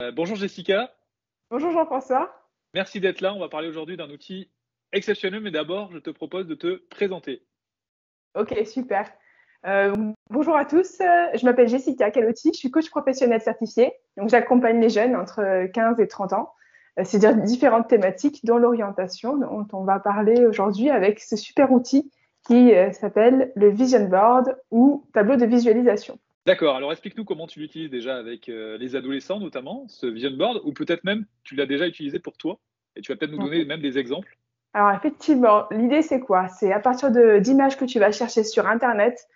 Bonjour Jessica, Bonjour Jean-François. merci d'être là. On va parler aujourd'hui d'un outil exceptionnel, mais d'abord, je te propose de te présenter. Ok, super. Euh, Bonjour à tous. Je m'appelle Jessica Calotti. Je suis coach professionnel certifié. Donc, j'accompagne les jeunes entre 15 et 30 ans. C'est-à-dire différentes thématiques dont l'orientation, dont on va parler aujourd'hui avec ce super outil qui s'appelle le Vision Board ou tableau de visualisation. D'accord, alors explique-nous comment tu l'utilises déjà avec les adolescents notamment, ce vision board, ou peut-être même tu l'as déjà utilisé pour toi, et tu vas peut-être nous donner même des exemples. Alors, effectivement, l'idée, c'est quoi? C'est à partir d'images que tu vas chercher sur Internet,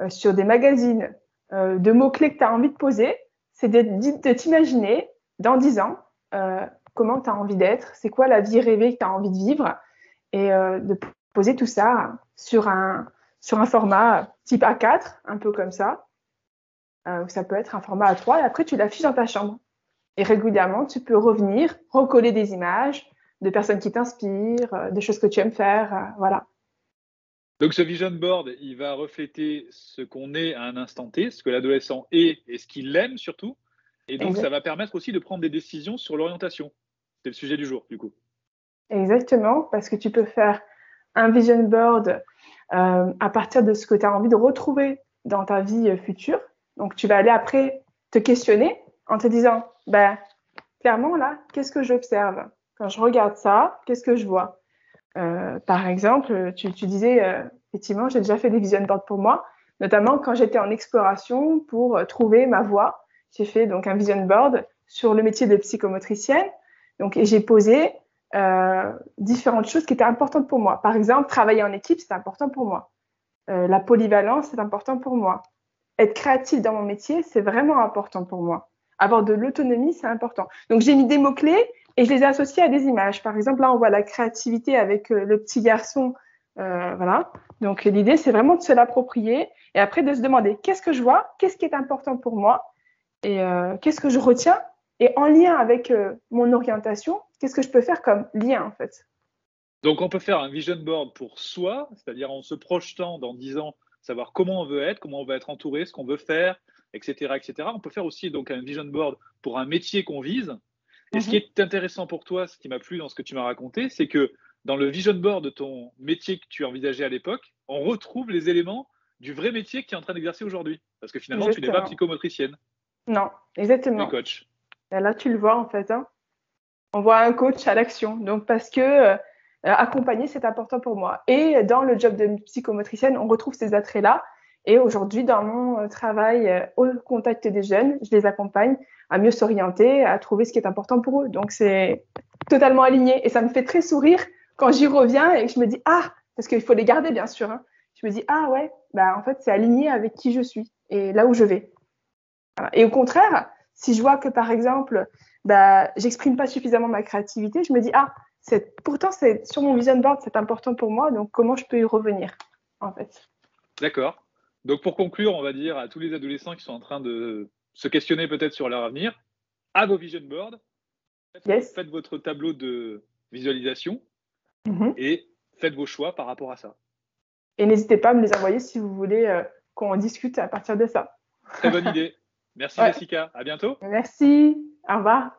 sur des magazines, de mots-clés que tu as envie de poser, c'est de t'imaginer dans 10 ans euh, comment tu as envie d'être, c'est quoi la vie rêvée que tu as envie de vivre, et de poser tout ça sur un format type A4, un peu comme ça, ou ça peut être un format A3, et après tu l'affiches dans ta chambre. Et régulièrement, tu peux revenir, recoller des images de personnes qui t'inspirent, des choses que tu aimes faire, voilà. Donc ce vision board, il va refléter ce qu'on est à un instant T, ce que l'adolescent est et ce qu'il aime surtout, et donc ça Exact. va permettre aussi de prendre des décisions sur l'orientation. C'est le sujet du jour, du coup. Exactement, parce que tu peux faire un vision board à partir de ce que tu as envie de retrouver dans ta vie future. Donc, tu vas aller après te questionner en te disant, ben, clairement, là, qu'est-ce que j'observe? Quand je regarde ça, qu'est-ce que je vois? Par exemple, tu disais, effectivement, j'ai déjà fait des vision boards pour moi, notamment quand j'étais en exploration pour trouver ma voie. J'ai fait donc un vision board sur le métier de psychomotricienne. Donc, et j'ai posé différentes choses qui étaient importantes pour moi. Par exemple, travailler en équipe, c'est important pour moi. La polyvalence, c'est important pour moi. Être créatif dans mon métier, c'est vraiment important pour moi. Avoir de l'autonomie, c'est important. Donc, j'ai mis des mots-clés et je les ai associés à des images. Par exemple, là, on voit la créativité avec le petit garçon. Voilà. Donc, l'idée, c'est vraiment de se l'approprier et après de se demander qu'est-ce que je vois, qu'est-ce qui est important pour moi et qu'est-ce que je retiens. Et en lien avec mon orientation, qu'est-ce que je peux faire comme lien, en fait. Donc, on peut faire un vision board pour soi, c'est-à-dire en se projetant dans 10 ans, savoir comment on veut être, comment on va être entouré, ce qu'on veut faire, etc., etc. On peut faire aussi donc un vision board pour un métier qu'on vise. Et ce qui Mhm. est intéressant pour toi, ce qui m'a plu dans ce que tu m'as raconté, c'est que dans le vision board de ton métier que tu envisageais à l'époque, on retrouve les éléments du vrai métier que tu es en train d'exercer aujourd'hui. Parce que finalement, tu n'es pas Exactement. psychomotricienne, Non, tu es exactement. coach. Et là, tu le vois, en fait, hein. On voit un coach à l'action. Donc, parce que accompagner, c'est important pour moi. Et dans le job de psychomotricienne, on retrouve ces attraits-là. Et aujourd'hui, dans mon travail au contact des jeunes, je les accompagne à mieux s'orienter, à trouver ce qui est important pour eux. Donc, c'est totalement aligné. Et ça me fait très sourire quand j'y reviens et que je me dis, ah, parce qu'il faut les garder, bien sûr, hein. Je me dis, ah ouais, bah, en fait, c'est aligné avec qui je suis et là où je vais. Voilà. Et au contraire, si je vois que par exemple, bah, j'exprime pas suffisamment ma créativité, je me dis ah, pourtant c'est sur mon vision board, c'est important pour moi, donc comment je peux y revenir en fait. D'accord. Donc, pour conclure, on va dire à tous les adolescents qui sont en train de se questionner peut-être sur leur avenir, à vos vision boards, Yes. faites votre tableau de visualisation Mhm. et faites vos choix par rapport à ça. Et n'hésitez pas à me les envoyer si vous voulez qu'on en discute à partir de ça. Très bonne idée. Merci Ouais. Jessica. À bientôt. Merci. Au revoir.